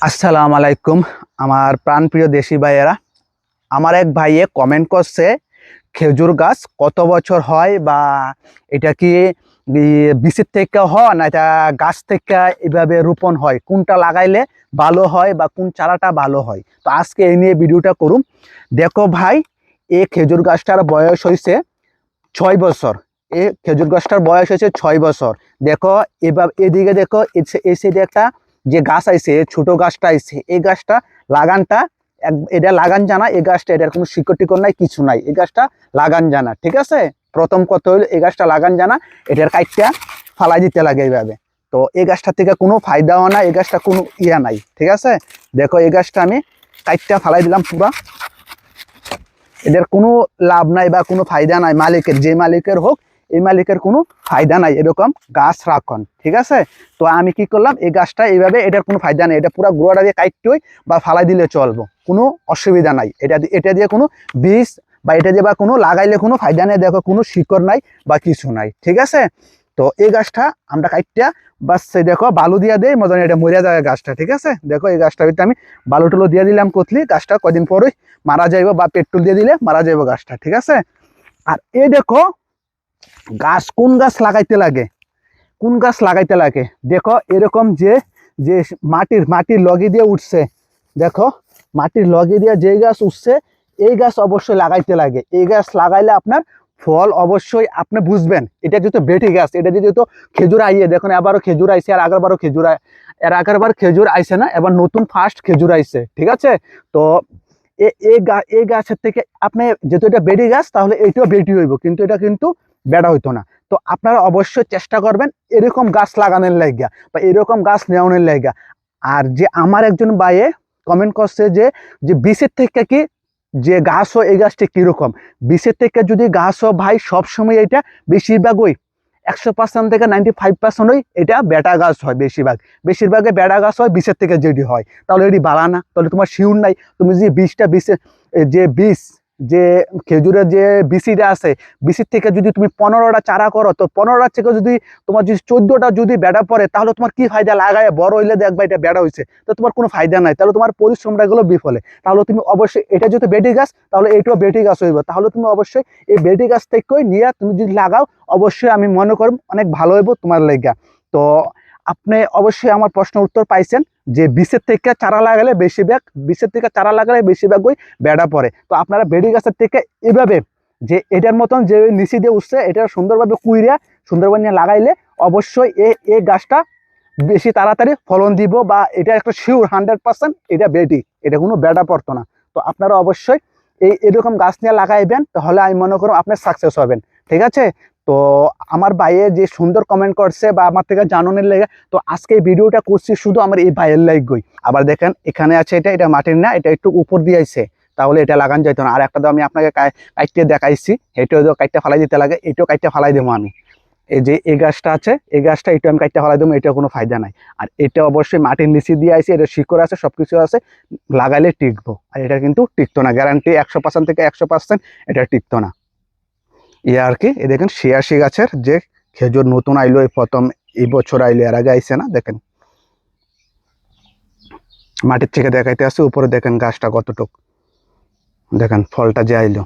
আসসালামু আলাইকুম আমার প্রাণপ্রিয় দেশি ভাইয়েরা। আমার এক ভাইয়ে কমেন্ট করছে খেজুর গাছ কত বছর হয় বা এটা কি বীজের থেকে হয় না এটা গাছ থেকে এভাবে রোপণ হয়, কোনটা লাগাইলে ভালো হয় বা কোন চারাটা ভালো হয়। তো আজকে এই নিয়ে ভিডিওটা করুন। দেখো ভাই, এই খেজুর গাছটার বয়স হয়েছে 6 বছর। এই খেজুর গাছটার বয়স হয়েছে 6 বছর। দেখো এবার এদিকে দেখো, এই সাইডে একটা যে গাছ আইছে, ছোট গাছটা আইছে, এই গাছটা লাগানটা এটা লাগান জানা। এই গাছটা এটার কোনো শিকড় টিকড় নাই, কিছু নাই, এই গাছটা লাগান জানা। ঠিক আছে, প্রথম কথা হইলো এই গাছটা লাগান জানা, এটার কাইটটা ফালাই দিতে লাগে এইভাবে। তো এই গাছটা থেকে কোনো ফায়দাও না, এই গাছটা কোনো ইয়া নাই। ঠিক আছে, দেখো এই গাছটা আমি কাইটটা ফালাই দিলাম পুরা, এদের কোনো লাভ নাই বা কোনো ফায়দা নাই। মালিকের, যে মালিকের হোক, এই মালিকের কোনো ফায়দা নাই এরকম গাছ রাখন। ঠিক আছে, তো আমি কি করলাম, এই গাছটা এইভাবে, এটার কোনো ফায়দা নেই, এটা পুরো গোড়াটা দিয়ে কাটতেই বা ফালাই দিলে চলবো, কোনো অসুবিধা নাই। এটা দিয়ে কোনো বীজ বা এটা দিয়ে বা কোনো লাগাইলে কোনো ফায়দা নেই। দেখো কোনো শিকড় নাই বা কিছু নাই। ঠিক আছে, তো এই গাছটা আমরা কাটটা বাস দেখো বালু দিয়া দেয় মতন, এটা মরিয়া যায় গাছটা। ঠিক আছে, দেখো এই গাছটা ভিতরে আমি বালু টুলো দিয়ে দিলাম কতলি, গাছটা কদিন পরই মারা যাইব বা পেট্রোল দিয়ে দিলে মারা যাইব গাছটা। ঠিক আছে, আর এই দেখো গাছ কোন গাছ লাগাইতে লাগে, কোন গাছ লাগাইতে লাগে। দেখো এরকম যে যে মাটির লগে দিয়ে উঠছে, দেখো মাটির লগে দিয়ে যে গাছ উঠছে এই গাছ অবশ্যই লাগাইতে লাগে। এই গাছ লাগাইলে আপনার ফল অবশ্যই আপনি বুঝবেন। এটা যেহেতু বেটি গাছ, এটা যেহেতু খেজুর আইয়ে, দেখুন এবারও খেজুর আইছে, আর আগেরবারও খেজুর এর আগেরবার খেজুর আইছে না, এবার নতুন ফার্স্ট খেজুর আইছে। ঠিক আছে, তো এই গাছের থেকে আপনি যেহেতু এটা বেটি গাছ, তাহলে এইটাও বেটি হইব, কিন্তু এটা কিন্তু বেড়া হইতো না। তো আপনারা অবশ্যই চেষ্টা করবেন এরকম গাছ লাগানোর লাইগা বা এরকম গাছ নেওয়ানোর লাইগা। আর যে আমার একজন ভাইয়ে কমেন্ট করছে যে যে বিষের থেকে কি যে গাছ হয়, এই গাছটা কিরকম। বিষের থেকে যদি গাছ হয় ভাই, সবসময় এটা বেশিরভাগই 100% থেকে 95% এটা বেটা গাছ হয়। বেশিরভাগে বেটা গাছ হয় বিষের থেকে যেটি হয়। তাহলে এটি বাড়া না, তাহলে তোমার শিউর নাই। তুমি যে বীজ যে খেজুরের যে বিসিটা আছে, বিসির থেকে যদি তুমি 15টা চারা করো, তো 15টা থেকে যদি তোমার যদি 14টা যদি বেড়া পড়ে, তাহলে তোমার কি ফায়দা? লাগায় বড় হইলে দেখবা এটা বেড়া হয়েছে, তো তোমার কোনো ফায়দা নাই, তাহলে তোমার পরিশ্রমটা গেলো বিফলে। তাহলে তুমি অবশ্যই, এটা যেহেতু বেটি গাছ, তাহলে এইটাও বেটি গাছ হইব। তাহলে তুমি অবশ্যই এই বেটি গাছ থেকেই নিয়ে তুমি যদি লাগাও, অবশ্যই আমি মনে করি অনেক ভালো হইব তোমার লেগা। তো আপনি অবশ্যই আমার প্রশ্ন উত্তর পাইছেন যে বিষের থেকে চারা লাগালে বেশিরভাগই বেড়া পড়ে। তো আপনারা বেড়ি গাছের থেকে এভাবে যে এটার মতন যে নিচি দিয়ে উঠছে, এটা সুন্দরভাবে কুইরা সুন্দরভাবে নিয়ে লাগাইলে অবশ্যই এই গাছটা বেশি তাড়াতাড়ি ফলন দিব, বা এটা একটা শিওর 100% এটা বেটি, এটা কোনো বেড়া পড়তো না। তো আপনারা অবশ্যই এরকম গাছ নিয়ে লাগাইবেন, তাহলে আমি মনে করো আপনি সাকসেস হবেন। ঠিক আছে, তো আমার ভাইয়ে যে সুন্দর কমেন্ট করছে বা আমার থেকে জানানোর লেগে, তো আজকে এই ভিডিওটা করছি শুধু আমার এই ভাইয়ের লাইগই। আবার দেখেন এখানে আছে, এটা মাটির না, এটা একটু উপর দিয়ে আইছে, তাহলে এটা লাগান যাইতো না। আর একটা তো আমি আপনাকে কাইটে দেখাইছি, এটাও কাইটটা ফালাই দিতে লাগে, এটাও কাইটটা ফালাই দেবো আমি। এই যে এই গাছটা আছে, এই গাছটা এটা আমি কাইটটা ফালাই দেবো, এটা কোনো ফায়দা নাই। আর এটা অবশ্যই মাটির নিচে দিয়ে আইছে, এটা শিকড় আছে, সবকিছু আছে, লাগাইলে টিকবো। আর এটা কিন্তু টিকতো না, গ্যারান্টি 100% থেকে 100% এটা টিকতো না। আর কি, এই দেখেন 86 গাছের যে খেজুর নতুন আইলো, এই প্রথম এই বছর আইলো, এর আগে আইছে না। দেখেন মাটির থেকে দেখাইতে আছে, উপরে দেখেন গাছটা কতটুক, দেখেন ফলটা যে আইলো।